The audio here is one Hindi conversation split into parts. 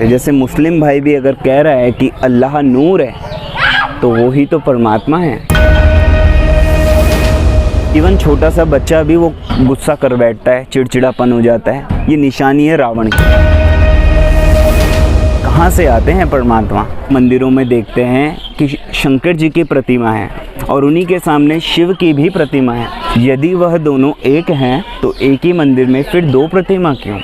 जैसे मुस्लिम भाई भी अगर कह रहा है कि अल्लाह नूर है तो वो ही तो परमात्मा है। इवन छोटा सा बच्चा भी वो गुस्सा कर बैठता है, चिड़चिड़ापन हो जाता है, ये निशानी है रावण की। कहाँ से आते हैं परमात्मा? मंदिरों में देखते हैं कि शंकर जी की प्रतिमा है और उन्हीं के सामने शिव की भी प्रतिमा है। यदि वह दोनों एक हैं तो एक ही मंदिर में फिर दो प्रतिमा क्यों?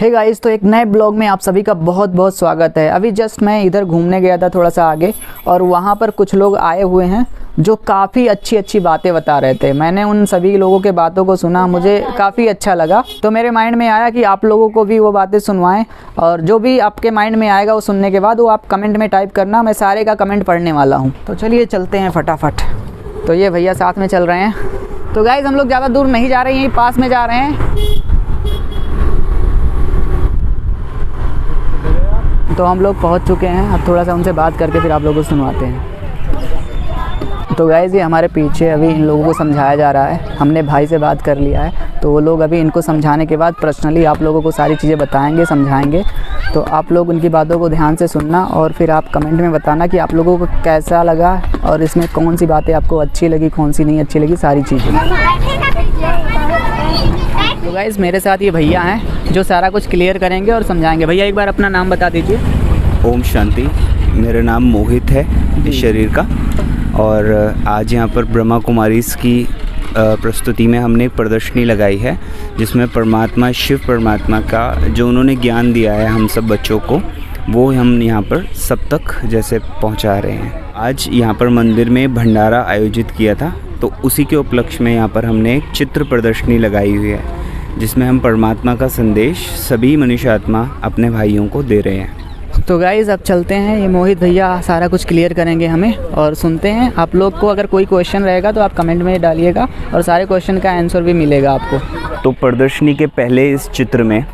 हे गाइस, तो एक नए ब्लॉग में आप सभी का बहुत बहुत स्वागत है। अभी जस्ट मैं इधर घूमने गया था थोड़ा सा आगे, और वहाँ पर कुछ लोग आए हुए हैं जो काफ़ी अच्छी बातें बता रहे थे। मैंने उन सभी लोगों के बातों को सुना, मुझे काफ़ी अच्छा लगा। तो मेरे माइंड में आया कि आप लोगों को भी वो बातें सुनवाएं, और जो भी आपके माइंड में आएगा वो सुनने के बाद वो आप कमेंट में टाइप करना, मैं सारे का कमेंट पढ़ने वाला हूँ। तो चलिए चलते हैं फटाफट। तो ये भैया साथ में चल रहे हैं। तो गाइस, हम लोग ज़्यादा दूर नहीं जा रहे हैं, यहीं पास में जा रहे हैं। तो हम लोग पहुंच चुके हैं। अब थोड़ा सा उनसे बात करके फिर आप लोगों को सुनवाते हैं। तो गाइस, ये हमारे पीछे अभी इन लोगों को समझाया जा रहा है। हमने भाई से बात कर लिया है, तो वो लोग अभी इनको समझाने के बाद पर्सनली आप लोगों को सारी चीज़ें बताएंगे, समझाएंगे। तो आप लोग उनकी बातों को ध्यान से सुनना और फिर आप कमेंट में बताना कि आप लोगों को कैसा लगा और इसमें कौन सी बातें आपको अच्छी लगी, कौन सी नहीं अच्छी लगी, सारी चीज़ें। तो गाइस, मेरे साथ ये भैया हैं जो सारा कुछ क्लियर करेंगे और समझाएंगे। भैया एक बार अपना नाम बता दीजिए। ओम शांति। मेरा नाम मोहित है इस शरीर का, और आज यहाँ पर ब्रह्मा कुमारीज़ की प्रस्तुति में हमने एक प्रदर्शनी लगाई है जिसमें परमात्मा, शिव परमात्मा का जो उन्होंने ज्ञान दिया है हम सब बच्चों को, वो हम यहाँ पर सब तक जैसे पहुँचा रहे हैं। आज यहाँ पर मंदिर में भंडारा आयोजित किया था, तो उसी के उपलक्ष्य में यहाँ पर हमने एक चित्र प्रदर्शनी लगाई हुई है जिसमें हम परमात्मा का संदेश सभी मनुष्य आत्मा अपने भाइयों को दे रहे हैं। तो गाइज़, अब चलते हैं। ये मोहित भैया सारा कुछ क्लियर करेंगे हमें, और सुनते हैं। आप लोग को अगर कोई क्वेश्चन रहेगा तो आप कमेंट में डालिएगा और सारे क्वेश्चन का आंसर भी मिलेगा आपको। तो प्रदर्शनी के पहले इस चित्र में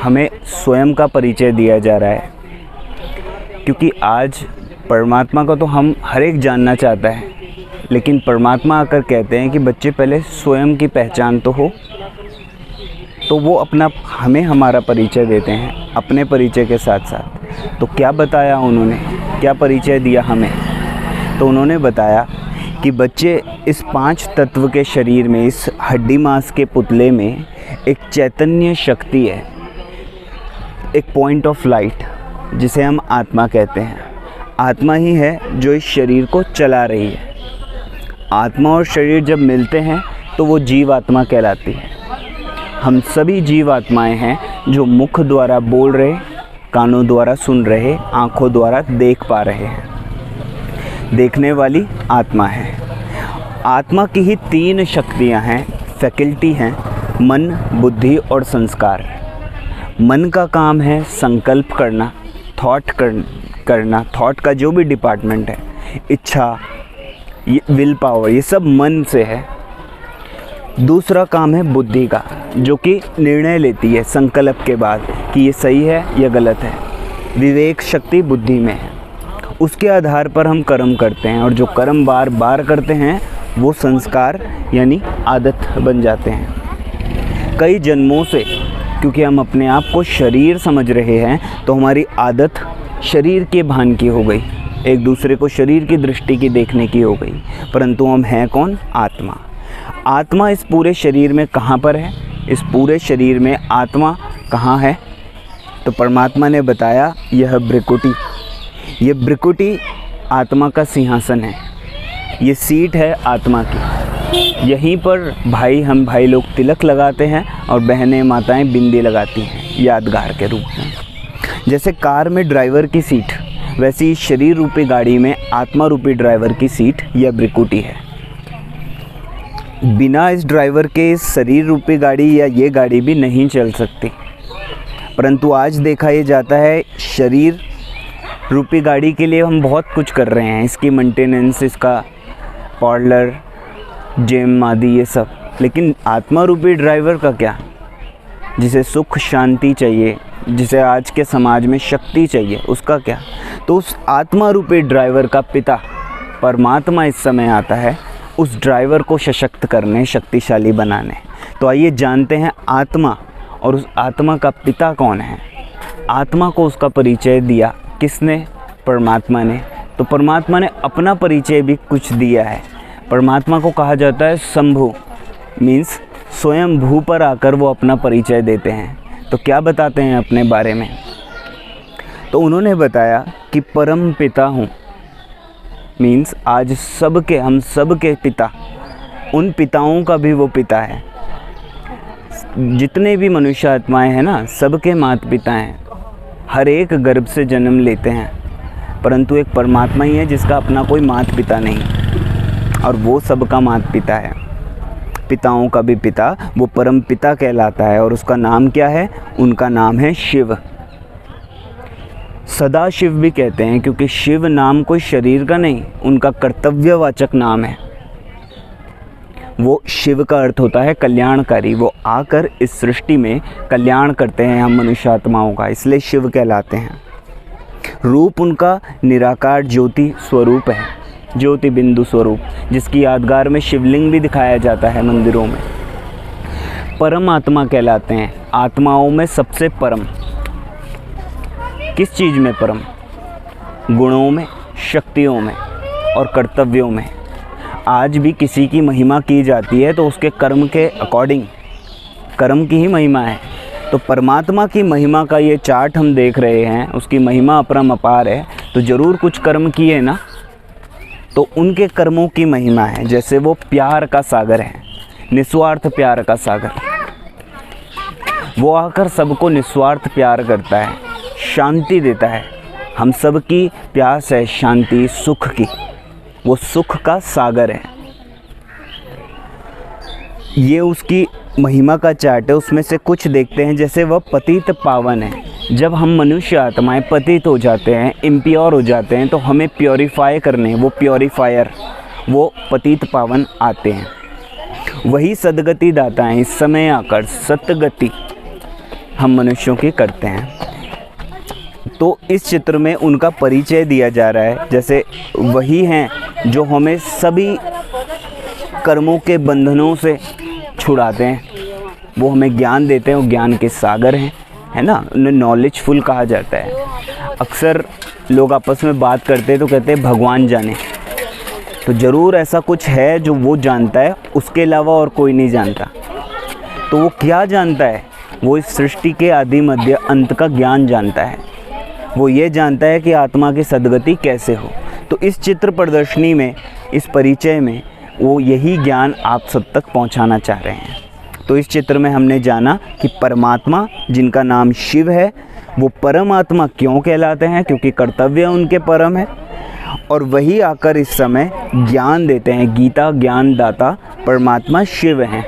हमें स्वयं का परिचय दिया जा रहा है, क्योंकि आज परमात्मा को तो हम हर एक जानना चाहता है, लेकिन परमात्मा आकर कहते हैं कि बच्चे पहले स्वयं की पहचान तो हो। तो वो अपना हमें हमारा परिचय देते हैं अपने परिचय के साथ साथ। तो क्या बताया उन्होंने, क्या परिचय दिया हमें? तो उन्होंने बताया कि बच्चे, इस 5 तत्व के शरीर में, इस हड्डी मांस के पुतले में एक चैतन्य शक्ति है, एक पॉइंट ऑफ लाइट, जिसे हम आत्मा कहते हैं। आत्मा ही है जो इस शरीर को चला रही है। आत्मा और शरीर जब मिलते हैं तो वो जीव आत्मा कहलाती है। हम सभी जीव आत्माएं हैं जो मुख द्वारा बोल रहे, कानों द्वारा सुन रहे, आँखों द्वारा देख पा रहे हैं। देखने वाली आत्मा है। आत्मा की ही 3 शक्तियां हैं, फैकल्टी हैं, मन, बुद्धि और संस्कार। मन का काम है संकल्प करना, थॉट करना, थॉट का जो भी डिपार्टमेंट है, इच्छा, विल पावर, ये सब मन से है। दूसरा काम है बुद्धि का, जो कि निर्णय लेती है संकल्प के बाद कि ये सही है या गलत है। विवेक शक्ति बुद्धि में है। उसके आधार पर हम कर्म करते हैं, और जो कर्म बार बार करते हैं वो संस्कार यानी आदत बन जाते हैं। कई जन्मों से, क्योंकि हम अपने आप को शरीर समझ रहे हैं, तो हमारी आदत शरीर के भान की हो गई, एक दूसरे को शरीर की दृष्टि की देखने की हो गई। परंतु हम हैं कौन? आत्मा। आत्मा इस पूरे शरीर में कहाँ पर है? इस पूरे शरीर में आत्मा कहाँ है? तो परमात्मा ने बताया, यह भ्रिकुटी, ये भ्रिकुटी आत्मा का सिंहासन है, ये सीट है आत्मा की। यहीं पर हम भाई लोग तिलक लगाते हैं और बहनें माताएं बिंदी लगाती हैं यादगार के रूप में। जैसे कार में ड्राइवर की सीट, वैसे ही शरीर रूपी गाड़ी में आत्मा रूपी ड्राइवर की सीट यह भ्रिकुटी है। बिना इस ड्राइवर के इस शरीर रूपी गाड़ी या ये गाड़ी भी नहीं चल सकती। परंतु आज देखा ये जाता है, शरीर रूपी गाड़ी के लिए हम बहुत कुछ कर रहे हैं, इसकी मेंटेनेंस, इसका पार्लर, जिम आदि ये सब, लेकिन आत्मा रूपी ड्राइवर का क्या? जिसे सुख शांति चाहिए, जिसे आज के समाज में शक्ति चाहिए, उसका क्या? तो उस आत्मा रूपी ड्राइवर का पिता परमात्मा इस समय आता है उस ड्राइवर को सशक्त करने, शक्तिशाली बनाने। तो आइए जानते हैं आत्मा और उस आत्मा का पिता कौन है। आत्मा को उसका परिचय दिया। किसने? परमात्मा ने। तो परमात्मा ने अपना परिचय भी कुछ दिया है। परमात्मा को कहा जाता है शंभु, मीन्स स्वयं भू पर आकर वो अपना परिचय देते हैं। तो क्या बताते हैं अपने बारे में? तो उन्होंने बताया कि परम पिता हूँ, मीन्स आज सबके, हम सब के पिता, उन पिताओं का भी वो पिता है। जितने भी मनुष्य आत्माएं हैं ना, सबके माता पिता हैं, हर एक गर्भ से जन्म लेते हैं, परंतु एक परमात्मा ही है जिसका अपना कोई माता पिता नहीं, और वो सबका माता पिता है, पिताओं का भी पिता, वो परम पिता कहलाता है। और उसका नाम क्या है? उनका नाम है शिव। सदा शिव भी कहते हैं, क्योंकि शिव नाम कोई शरीर का नहीं, उनका कर्तव्यवाचक नाम है। वो शिव का अर्थ होता है कल्याणकारी। वो आकर इस सृष्टि में कल्याण करते हैं हम मनुष्य आत्माओं का, इसलिए शिव कहलाते हैं। रूप उनका निराकार ज्योति स्वरूप है, ज्योति बिंदु स्वरूप, जिसकी यादगार में शिवलिंग भी दिखाया जाता है मंदिरों में। परम आत्मा कहलाते हैं, आत्माओं में सबसे परम। किस चीज़ में परम? गुणों में, शक्तियों में और कर्तव्यों में। आज भी किसी की महिमा की जाती है तो उसके कर्म के अकॉर्डिंग, कर्म की ही महिमा है। तो परमात्मा की महिमा का ये चार्ट हम देख रहे हैं, उसकी महिमा अपरम अपार है, तो ज़रूर कुछ कर्म किए ना, तो उनके कर्मों की महिमा है। जैसे वो प्यार का सागर है, निस्वार्थ प्यार का सागर, वो आकर सबको निस्वार्थ प्यार करता है, शांति देता है। हम सब की प्यास है शांति, सुख की, वो सुख का सागर है। ये उसकी महिमा का चार्ट है। उसमें से कुछ देखते हैं। जैसे वह पतित पावन है। जब हम मनुष्य आत्माएं पतित हो जाते हैं, इम्प्योर हो जाते हैं, तो हमें प्योरीफाई करने, वो प्योरीफायर, वो पतित पावन आते हैं। वही सद्गति दाता है। इस समय आकर सतगति हम मनुष्यों की करते हैं। तो इस चित्र में उनका परिचय दिया जा रहा है। जैसे वही हैं जो हमें सभी कर्मों के बंधनों से छुड़ाते हैं, वो हमें ज्ञान देते हैं, वो ज्ञान के सागर हैं, है ना। उन्हें नॉलेजफुल कहा जाता है। अक्सर लोग आपस में बात करते हैं तो कहते हैं भगवान जाने, तो ज़रूर ऐसा कुछ है जो वो जानता है, उसके अलावा और कोई नहीं जानता। तो वो क्या जानता है? वो इस सृष्टि के आदि मध्य अंत का ज्ञान जानता है। वो ये जानता है कि आत्मा की सद्गति कैसे हो। तो इस चित्र प्रदर्शनी में, इस परिचय में, वो यही ज्ञान आप सब तक पहुंचाना चाह रहे हैं। तो इस चित्र में हमने जाना कि परमात्मा, जिनका नाम शिव है, वो परमात्मा क्यों कहलाते हैं? क्योंकि कर्तव्य उनके परम है, और वही आकर इस समय ज्ञान देते हैं। गीता ज्ञान दाता परमात्मा शिव हैं।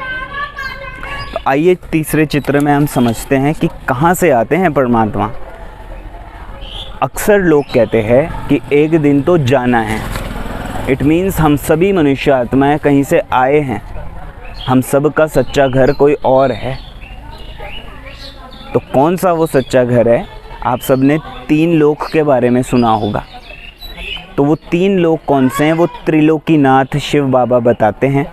तो आइए तीसरे चित्र में हम समझते हैं कि कहाँ से आते हैं परमात्मा। अक्सर लोग कहते हैं कि एक दिन तो जाना है। इट मीन्स हम सभी मनुष्य आत्माएं कहीं से आए हैं, हम सब का सच्चा घर कोई और है। तो कौन सा वो सच्चा घर है? आप सब ने 3 लोक के बारे में सुना होगा। तो वो 3 लोक कौन से हैं? वो त्रिलोकीनाथ शिव बाबा बताते हैं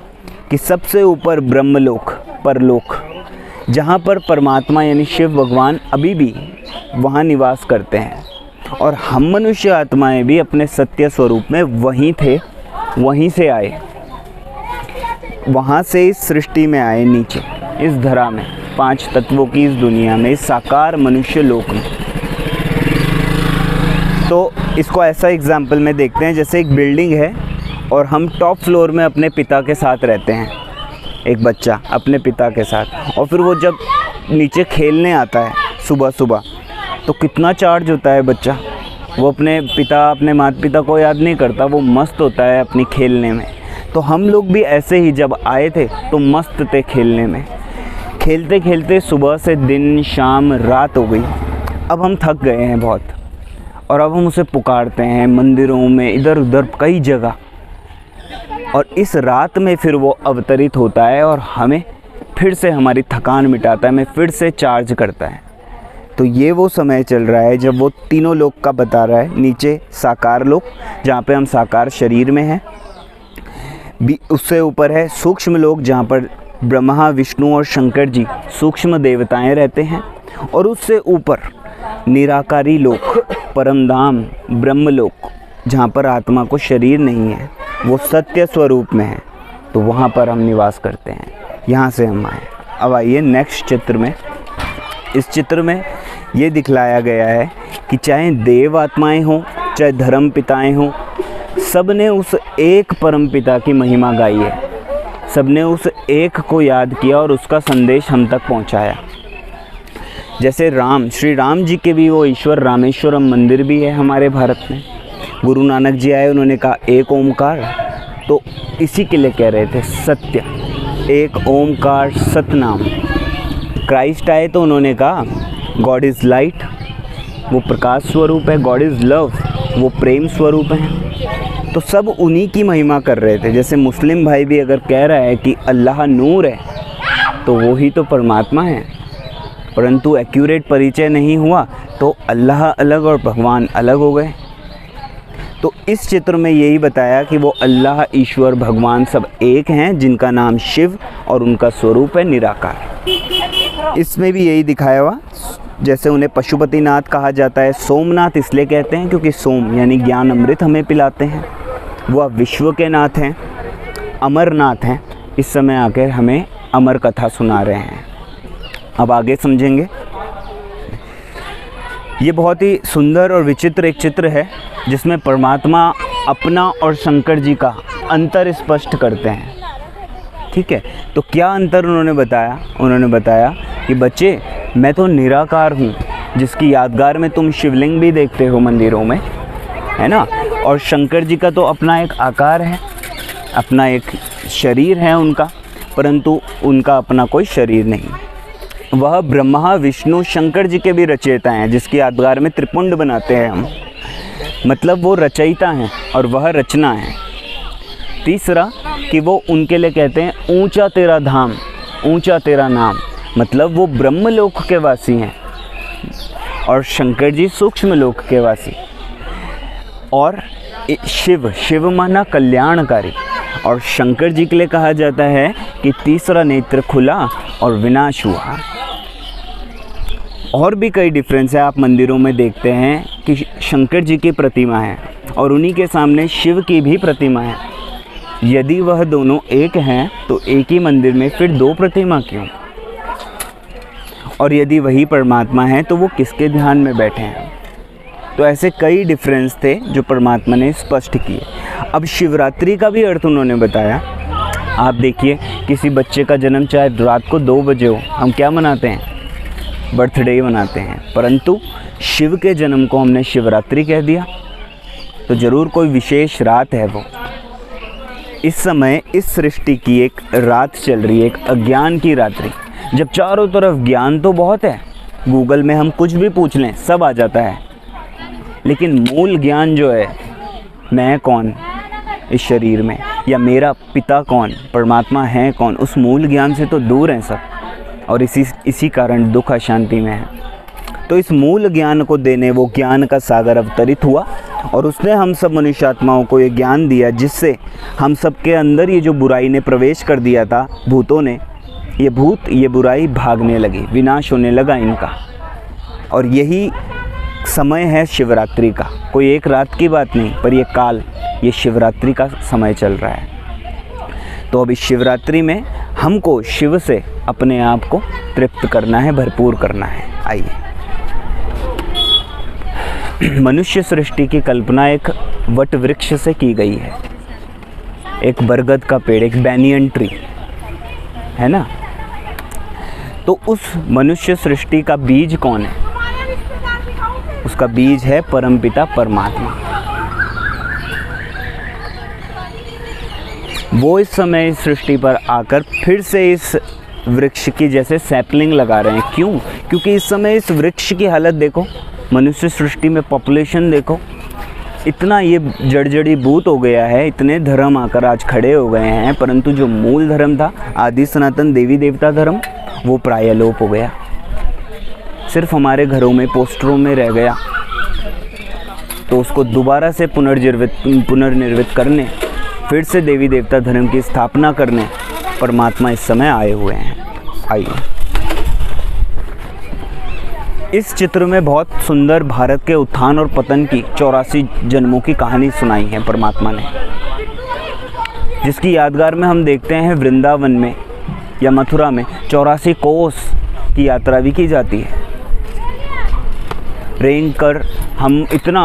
कि सबसे ऊपर ब्रह्मलोक, परलोक, जहाँ पर परमात्मा यानी शिव भगवान अभी भी वहाँ निवास करते हैं, और हम मनुष्य आत्माएं भी अपने सत्य स्वरूप में वहीं थे, वहीं से आए, वहाँ से इस सृष्टि में आए, नीचे इस धरा में, 5 तत्वों की इस दुनिया में, इस साकार मनुष्य लोक में। तो इसको ऐसा एग्जाम्पल में देखते हैं, जैसे एक बिल्डिंग है और हम टॉप फ्लोर में अपने पिता के साथ रहते हैं, एक बच्चा अपने पिता के साथ, और फिर वो जब नीचे खेलने आता है सुबह सुबह, तो कितना चार्ज होता है बच्चा। वो अपने पिता, अपने माता पिता को याद नहीं करता, वो मस्त होता है अपनी खेलने में। तो हम लोग भी ऐसे ही जब आए थे तो मस्त थे खेलने में, खेलते खेलते सुबह से दिन, शाम, रात हो गई। अब हम थक गए हैं बहुत, और अब हम उसे पुकारते हैं मंदिरों में, इधर उधर कई जगह, और इस रात में फिर वो अवतरित होता है और हमें फिर से हमारी थकान मिटाता है, हमें फिर से चार्ज करता है। तो ये वो समय चल रहा है जब वो तीनों लोक का बता रहा है। नीचे साकार लोक, जहाँ पे हम साकार शरीर में हैं, उससे ऊपर है सूक्ष्म लोक, जहाँ पर ब्रह्मा, विष्णु और शंकर जी सूक्ष्म देवताएं रहते हैं, और उससे ऊपर निराकारी लोक, परमधाम, ब्रह्मलोक, जहाँ पर आत्मा को शरीर नहीं है, वो सत्य स्वरूप में है, तो वहाँ पर हम निवास करते हैं, यहाँ से हम आए। अब आइए नेक्स्ट चित्र में। इस चित्र में ये दिखलाया गया है कि चाहे देव आत्माएं हों, चाहे धर्म पिताएँ हों, सब ने उस एक परम पिता की महिमा गाई है, सब ने उस एक को याद किया और उसका संदेश हम तक पहुंचाया। जैसे राम, श्री राम जी के भी वो ईश्वर रामेश्वरम मंदिर भी है हमारे भारत में। गुरु नानक जी आए, उन्होंने कहा एक ओमकार, तो इसी के लिए कह रहे थे सत्य, एक ओमकार सतनाम। क्राइस्ट आए तो उन्होंने कहा गॉड इज़ लाइट, वो प्रकाश स्वरूप है, गॉड इज़ लव, वो प्रेम स्वरूप है। तो सब उन्हीं की महिमा कर रहे थे। जैसे मुस्लिम भाई भी अगर कह रहा है कि अल्लाह नूर है, तो वो ही तो परमात्मा है, परंतु एक्यूरेट परिचय नहीं हुआ तो अल्लाह अलग और भगवान अलग हो गए। तो इस चित्र में यही बताया कि वो अल्लाह, ईश्वर, भगवान सब एक हैं, जिनका नाम शिव और उनका स्वरूप है निराकार। इसमें भी यही दिखाया हुआ। जैसे उन्हें पशुपतिनाथ कहा जाता है, सोमनाथ इसलिए कहते हैं क्योंकि सोम यानी ज्ञान अमृत हमें पिलाते हैं। वह विश्व के नाथ हैं, अमरनाथ हैं। इस समय आकर हमें अमर कथा सुना रहे हैं। अब आगे समझेंगे। ये बहुत ही सुंदर और विचित्र एक चित्र है जिसमें परमात्मा अपना और शंकर जी का अंतर स्पष्ट करते हैं। ठीक है, तो क्या अंतर उन्होंने बताया? उन्होंने बताया कि बच्चे, मैं तो निराकार हूँ, जिसकी यादगार में तुम शिवलिंग भी देखते हो मंदिरों में, है ना। और शंकर जी का तो अपना एक आकार है, अपना एक शरीर है उनका, परंतु उनका अपना कोई शरीर नहीं। वह ब्रह्मा, विष्णु, शंकर जी के भी रचयिता हैं, जिसकी यादगार में त्रिपुंड बनाते हैं हम, मतलब वो रचयिता हैं और वह रचना है। तीसरा कि वो उनके लिए कहते हैं ऊंचा तेरा धाम, ऊंचा तेरा नाम, मतलब वो ब्रह्मलोक के वासी हैं और शंकर जी सूक्ष्म लोक के वासी। और शिव, शिव माना कल्याणकारी, और शंकर जी के लिए कहा जाता है कि तीसरा नेत्र खुला और विनाश हुआ। और भी कई डिफरेंस है, आप मंदिरों में देखते हैं कि शंकर जी की प्रतिमा है और उन्हीं के सामने शिव की भी प्रतिमा है। यदि वह दोनों एक हैं तो एक ही मंदिर में फिर दो प्रतिमा क्यों? और यदि वही परमात्मा है तो वो किसके ध्यान में बैठे हैं? तो ऐसे कई डिफरेंस थे जो परमात्मा ने स्पष्ट किए। अब शिवरात्रि का भी अर्थ उन्होंने बताया। आप देखिए, किसी बच्चे का जन्म चाहे रात को 2 बजे हो, हम क्या मनाते हैं? बर्थडे मनाते हैं, परंतु शिव के जन्म को हमने शिवरात्रि कह दिया, तो ज़रूर कोई विशेष रात है वो। इस समय इस सृष्टि की एक रात चल रही है, एक अज्ञान की रात्रि, जब चारों तरफ ज्ञान तो बहुत है, गूगल में हम कुछ भी पूछ लें सब आ जाता है, लेकिन मूल ज्ञान जो है, मैं कौन इस शरीर में, या मेरा पिता कौन, परमात्मा है कौन, उस मूल ज्ञान से तो दूर हैं सब, और इसी कारण दुख अशांति में है। तो इस मूल ज्ञान को देने वो ज्ञान का सागर अवतरित हुआ और उसने हम सब मनुष्यात्माओं को ये ज्ञान दिया, जिससे हम सब के अंदर ये जो बुराई ने प्रवेश कर दिया था, भूतों ने, ये भूत, ये बुराई भागने लगी, विनाश होने लगा इनका। और यही समय है शिवरात्रि का। कोई एक रात की बात नहीं, पर ये काल, ये शिवरात्रि का समय चल रहा है। तो अब इस शिवरात्रि में हमको शिव से अपने आप को तृप्त करना है, भरपूर करना है। आइए, मनुष्य सृष्टि की कल्पना एक वट वृक्ष से की गई है, एक बरगद का पेड़, एक बैनियन ट्री, है ना। तो उस मनुष्य सृष्टि का बीज कौन है? उसका बीज है परमपिता परमात्मा। वो इस समय इस सृष्टि पर आकर फिर से इस वृक्ष की जैसे सैपलिंग लगा रहे हैं। क्यों? क्योंकि इस समय इस वृक्ष की हालत देखो, मनुष्य सृष्टि में पॉपुलेशन देखो, इतना ये जड़जड़ी भूत हो गया है, इतने धर्म आकर आज खड़े हो गए हैं, परंतु जो मूल धर्म था, आदि सनातन देवी देवता धर्म, वो प्राय लोप हो गया, सिर्फ हमारे घरों में, पोस्टरों में रह गया। तो उसको दोबारा से पुनर्निर्मित करने, फिर से देवी देवता धर्म की स्थापना करने परमात्मा इस समय आए हुए हैं। आइए, इस चित्र में बहुत सुंदर भारत के उत्थान और पतन की 84 जन्मों की कहानी सुनाई है परमात्मा ने, जिसकी यादगार में हम देखते हैं वृंदावन में या मथुरा में 84 कोस की यात्रा भी की जाती है। रेंग कर हम इतना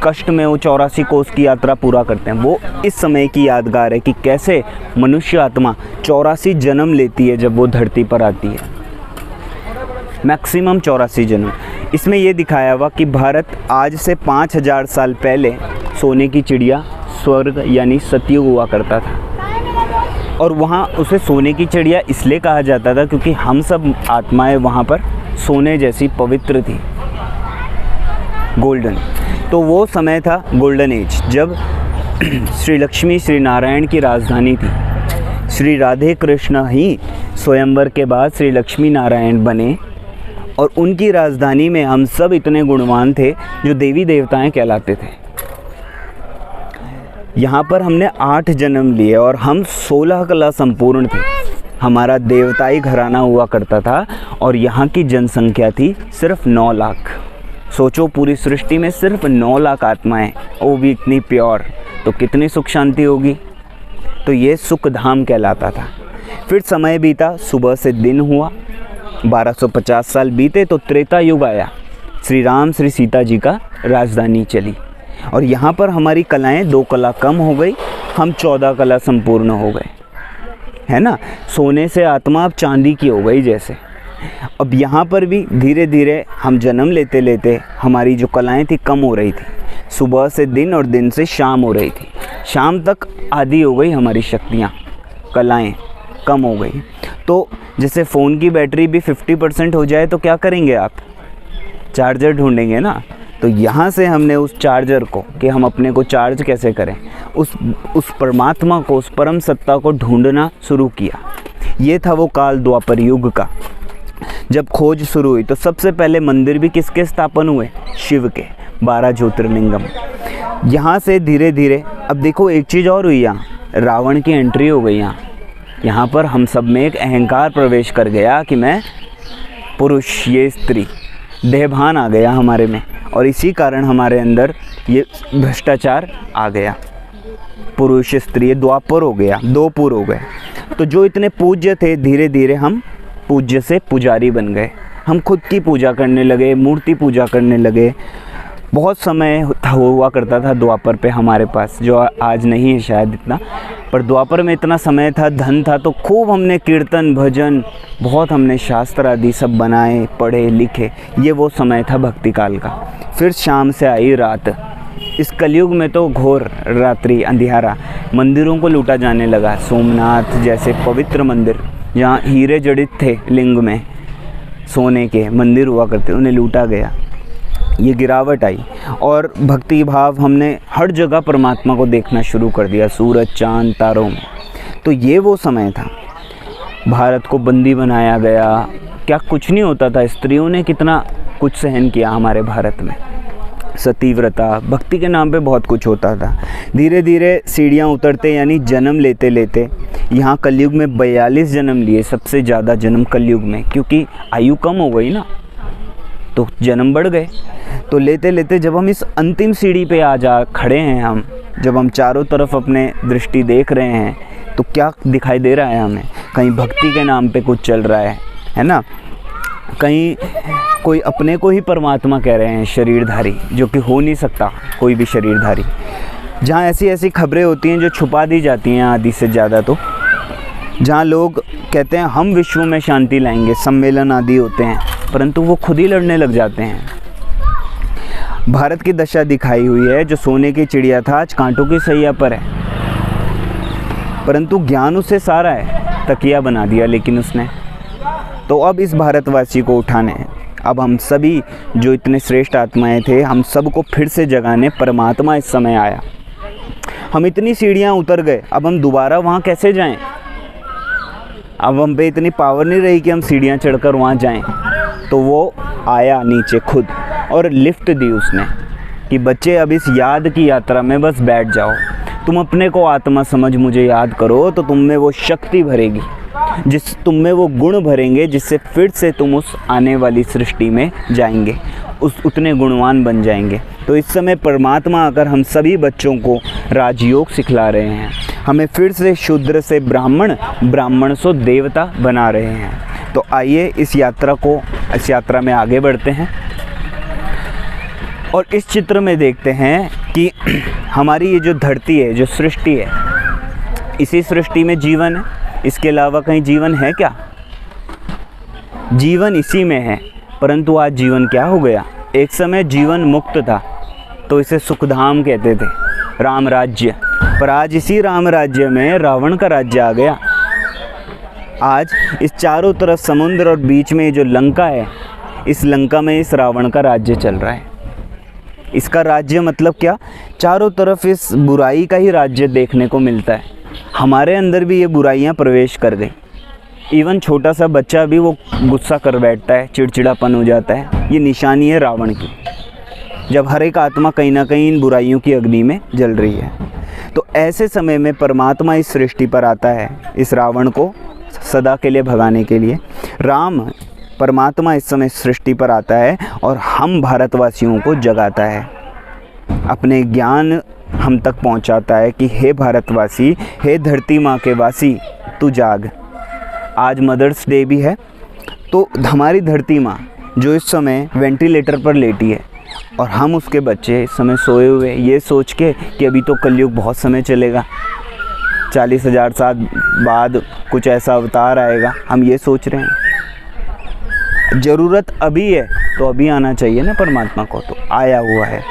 कष्ट में वो 84 कोस की यात्रा पूरा करते हैं। वो इस समय की यादगार है कि कैसे मनुष्य आत्मा 84 जन्म लेती है जब वो धरती पर आती है, मैक्सिमम 84 जन्म। इसमें ये दिखाया हुआ कि भारत आज से 5000 साल पहले सोने की चिड़िया स्वर्ग यानी सतयुग हुआ करता था, और वहाँ उसे सोने की चिड़िया इसलिए कहा जाता था क्योंकि हम सब आत्माएं वहाँ पर सोने जैसी पवित्र थी, गोल्डन। तो वो समय था गोल्डन एज, जब श्री लक्ष्मी श्री नारायण की राजधानी थी। श्री राधे कृष्ण ही स्वयंवर के बाद श्री लक्ष्मी नारायण बने, और उनकी राजधानी में हम सब इतने गुणवान थे जो देवी देवताएं कहलाते थे। यहाँ पर हमने 8 जन्म लिए और हम 16 कला संपूर्ण थे। हमारा देवताई घराना हुआ करता था और यहाँ की जनसंख्या थी सिर्फ 9 लाख। सोचो, पूरी सृष्टि में सिर्फ 9 लाख आत्माएं, वो भी इतनी प्योर, तो कितनी सुख शांति होगी। तो ये सुख धाम कहलाता था। फिर समय बीता, सुबह से दिन हुआ, 1250 साल बीते तो त्रेता युग आया। श्री राम श्री सीता जी का राजधानी चली, और यहाँ पर हमारी कलाएं 2 कला कम हो गई, हम 14 कला संपूर्ण हो गए, है ना। सोने से आत्मा अब चांदी की हो गई जैसे। अब यहाँ पर भी धीरे धीरे हम जन्म लेते लेते हमारी जो कलाएं थी कम हो रही थी। सुबह से दिन और दिन से शाम हो रही थी, शाम तक आधी हो गई हमारी शक्तियाँ, कलाएं कम हो गई। तो जैसे फ़ोन की बैटरी भी 50% हो जाए तो क्या करेंगे आप? चार्जर ढूंढेंगे ना। तो यहाँ से हमने उस चार्जर को, कि हम अपने को चार्ज कैसे करें, उस परमात्मा को, उस परम सत्ता को ढूंढना शुरू किया। ये था वो काल द्वापर युग का, जब खोज शुरू हुई। तो सबसे पहले मंदिर भी किसके स्थापन हुए? शिव के, 12 ज्योतिर्लिंगम। यहाँ से धीरे धीरे, अब देखो एक चीज़ और हुई, यहाँ रावण की एंट्री हो गई। यहाँ पर हम सब में एक अहंकार प्रवेश कर गया कि मैं पुरुष, ये स्त्री, देहभान आ गया हमारे में, और इसी कारण हमारे अंदर ये भ्रष्टाचार आ गया। पुरुष स्त्री द्वापर हो गया, 2 पुर हो गए। तो जो इतने पूज्य थे, धीरे धीरे हम पूज्य से पुजारी बन गए। हम खुद की पूजा करने लगे, मूर्ति पूजा करने लगे। बहुत समय हुआ करता था द्वापर पे हमारे पास, जो आज नहीं है शायद इतना, पर द्वापर में इतना समय था, धन था, तो खूब हमने कीर्तन भजन, बहुत हमने शास्त्र आदि सब बनाए, पढ़े लिखे। ये वो समय था भक्ति काल का। फिर शाम से आई रात। इस कलयुग में तो घोर रात्रि, अंधियारा, मंदिरों को लूटा जाने लगा। सोमनाथ जैसे पवित्र मंदिर, जहाँ हीरे जड़ित थे लिंग में, सोने के मंदिर हुआ करते, उन्हें लूटा गया। ये गिरावट आई, और भक्ति भाव हमने हर जगह परमात्मा को देखना शुरू कर दिया, सूरज चांद तारों में। तो ये वो समय था। भारत को बंदी बनाया गया, क्या कुछ नहीं होता था। स्त्रियों ने कितना कुछ सहन किया हमारे भारत में, सतीव्रता, भक्ति के नाम पे बहुत कुछ होता था। धीरे धीरे सीढ़ियाँ उतरते, यानी जन्म लेते लेते यहाँ कलयुग में 42 जन्म लिए, सबसे ज़्यादा जन्म कलयुग में, क्योंकि आयु कम हो गई ना, तो जन्म बढ़ गए। तो लेते लेते जब हम इस अंतिम सीढ़ी पे आ जा खड़े हैं, हम जब हम चारों तरफ अपने दृष्टि देख रहे हैं, तो क्या दिखाई दे रहा है हमें? कहीं भक्ति के नाम पे कुछ चल रहा है ना। कहीं कोई अपने को ही परमात्मा कह रहे हैं, शरीरधारी, जो कि हो नहीं सकता कोई भी शरीरधारी। जहाँ ऐसी ऐसी खबरें होती हैं जो छुपा दी जाती हैं आधी से ज़्यादा, तो जहाँ लोग कहते हैं हम विश्व में शांति लाएंगे, सम्मेलन आदि होते हैं, परंतु वो खुद ही लड़ने लग जाते हैं। भारत की दशा दिखाई हुई है। जो सोने की चिड़िया था, आज कांटों की सैया पर है, परंतु ज्ञान उसे सारा है, तकिया बना दिया लेकिन उसने। तो अब इस भारतवासी को उठाने, अब हम सभी जो इतने श्रेष्ठ आत्माएं थे, हम सबको फिर से जगाने परमात्मा इस समय आया। हम इतनी सीढ़ियाँ उतर गए, अब हम दोबारा वहाँ कैसे जाएं? अब हम पे इतनी पावर नहीं रही कि हम सीढ़ियाँ चढ़कर वहाँ जाएं। तो वो आया नीचे खुद, और लिफ्ट दी उसने कि बच्चे अब इस याद की यात्रा में बस बैठ जाओ, तुम अपने को आत्मा समझ मुझे याद करो, तो तुम में वो शक्ति भरेगी। जिस तुम में वो गुण भरेंगे जिससे फिर से तुम उस आने वाली सृष्टि में जाएंगे, उतने गुणवान बन जाएंगे। तो इस समय परमात्मा आकर हम सभी बच्चों को राजयोग सिखला रहे हैं, हमें फिर से शूद्र से ब्राह्मण, ब्राह्मण से देवता बना रहे हैं। तो आइए इस यात्रा में आगे बढ़ते हैं और इस चित्र में देखते हैं कि हमारी ये जो धरती है, जो सृष्टि है, इसी सृष्टि में जीवन है, इसके अलावा कहीं जीवन है क्या? जीवन इसी में है, परंतु आज जीवन क्या हो गया? एक समय जीवन मुक्त था तो इसे सुखधाम कहते थे, राम राज्य। पर आज इसी राम राज्य में रावण का राज्य आ गया। आज इस चारों तरफ समुद्र और बीच में जो लंका है, इस लंका में इस रावण का राज्य चल रहा है। इसका राज्य मतलब क्या? चारों तरफ इस बुराई का ही राज्य देखने को मिलता है। हमारे अंदर भी ये बुराइयां प्रवेश कर गई। इवन छोटा सा बच्चा भी वो गुस्सा कर बैठता है, चिड़चिड़ापन हो जाता है। ये निशानी है रावण की, जब हर एक आत्मा कहीं ना कहीं इन बुराइयों की अग्नि में जल रही है। तो ऐसे समय में परमात्मा इस सृष्टि पर आता है, इस रावण को सदा के लिए भगाने के लिए। राम परमात्मा इस समय सृष्टि पर आता है और हम भारतवासियों को जगाता है, अपने ज्ञान हम तक पहुंचाता है कि हे भारतवासी, हे धरती माँ के वासी, तू जाग। आज मदर्स डे भी है, तो हमारी धरती माँ जो इस समय वेंटिलेटर पर लेटी है और हम उसके बच्चे इस समय सोए हुए, ये सोच के कि अभी तो कलयुग बहुत समय चलेगा, 40,000 साल बाद कुछ ऐसा अवतार आएगा, हम ये सोच रहे हैं। ज़रूरत अभी है तो अभी आना चाहिए ना परमात्मा को, तो आया हुआ है,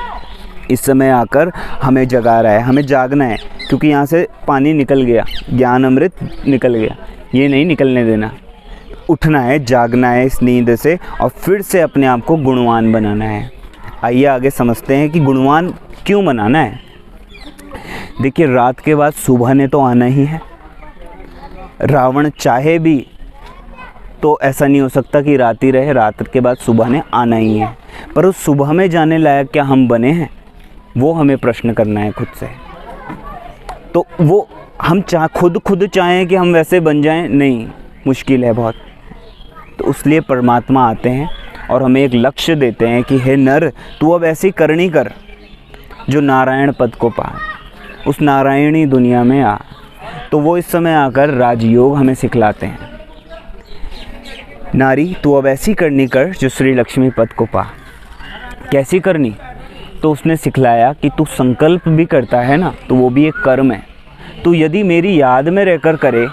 इस समय आकर हमें जगा रहा है। हमें जागना है, क्योंकि यहाँ से पानी निकल गया, ज्ञान अमृत निकल गया, ये नहीं निकलने देना। उठना है, जागना है इस नींद से और फिर से अपने आप को गुणवान बनाना है। आइए आगे समझते हैं कि गुणवान क्यों बनाना है। देखिए, रात के बाद सुबह ने तो आना ही है। रावण चाहे भी तो ऐसा नहीं हो सकता कि रात ही रहे, रात के बाद सुबह ने आना ही है। पर उस सुबह में जाने लायक क्या हम बने हैं, वो हमें प्रश्न करना है खुद से। तो वो हम खुद चाहें कि हम वैसे बन जाएं, नहीं, मुश्किल है बहुत। तो इसलिए परमात्मा आते हैं और हमें एक लक्ष्य देते हैं कि हे नर, तू अब ऐसी करनी कर जो नारायण पद को पा, उस नारायणी दुनिया में आ। तो वो इस समय आकर राजयोग हमें सिखलाते हैं। नारी, तू अब ऐसी करनी कर जो श्री लक्ष्मी पद को पा। कैसी करनी? तो उसने सिखलाया कि तू संकल्प भी करता है ना, तो वो भी एक कर्म है। तू यदि मेरी याद में रहकर करे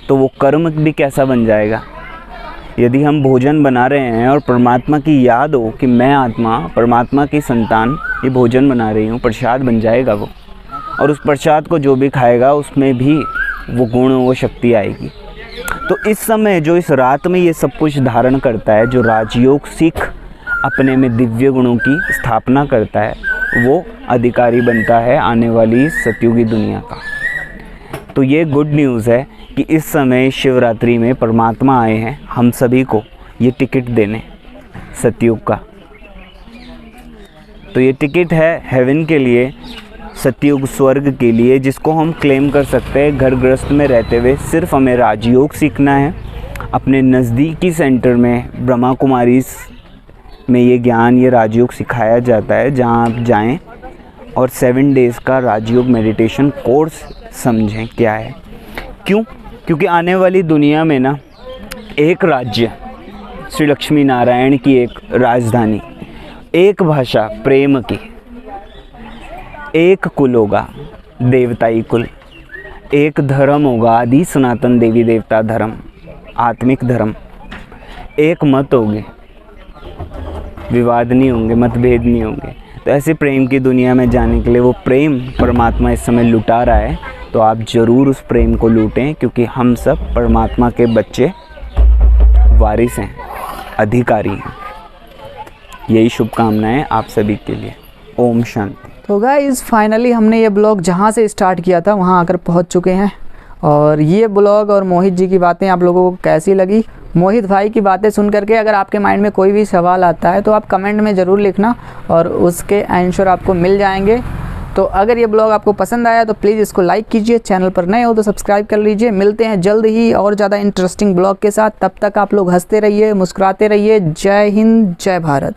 तो वो कर्म भी कैसा बन जाएगा। यदि हम भोजन बना रहे हैं और परमात्मा की याद हो कि मैं आत्मा परमात्मा की संतान ये भोजन बना रही हूँ, प्रसाद बन जाएगा वो, और उस प्रसाद को जो भी खाएगा उसमें भी वो गुण, वो शक्ति आएगी। तो इस समय जो इस रात में ये सब कुछ धारण करता है, जो राजयोग सीख अपने में दिव्य गुणों की स्थापना करता है, वो अधिकारी बनता है आने वाली सतयुगी दुनिया का। तो ये गुड न्यूज़ है कि इस समय शिवरात्रि में परमात्मा आए हैं हम सभी को ये टिकट देने सतयुग का। तो ये टिकट है हेवन के लिए, सतयुग स्वर्ग के लिए, जिसको हम क्लेम कर सकते हैं घर गृहस्थ में रहते हुए। सिर्फ हमें राजयोग सीखना है। अपने नज़दीकी सेंटर में ब्रह्मा कुमारीज़ में ये ज्ञान, ये राजयोग सिखाया जाता है, जहाँ आप जाएं और 7 डेज़ का राजयोग मेडिटेशन कोर्स समझें क्या है। क्यों? क्योंकि आने वाली दुनिया में ना एक राज्य, श्री लक्ष्मी नारायण की एक राजधानी, एक भाषा प्रेम की, एक कुल होगा देवताई कुल, एक धर्म होगा आदि सनातन देवी देवता धर्म, आत्मिक धर्म, एक मत होंगे, विवाद नहीं होंगे, मतभेद नहीं होंगे। तो ऐसे प्रेम की दुनिया में जाने के लिए वो प्रेम परमात्मा इस समय लुटा रहा है। तो आप ज़रूर उस प्रेम को लूटें, क्योंकि हम सब परमात्मा के बच्चे, वारिस हैं, अधिकारी हैं। यही शुभकामनाएं आप सभी के लिए। ओम शांति। तो गाइस, फाइनली हमने ये ब्लॉग जहाँ से स्टार्ट किया था वहाँ आकर पहुँच चुके हैं। और ये ब्लॉग और मोहित जी की बातें आप लोगों को कैसी लगी? मोहित भाई की बातें सुन करके अगर आपके माइंड में कोई भी सवाल आता है तो आप कमेंट में ज़रूर लिखना और उसके आंसर आपको मिल जाएंगे। तो अगर ये ब्लॉग आपको पसंद आया तो प्लीज़ इसको लाइक कीजिए, चैनल पर नए हो तो सब्सक्राइब कर लीजिए। मिलते हैं जल्द ही और ज़्यादा इंटरेस्टिंग ब्लॉग के साथ। तब तक आप लोग हंसते रहिए, मुस्कुराते रहिए। जय हिंद, जय भारत।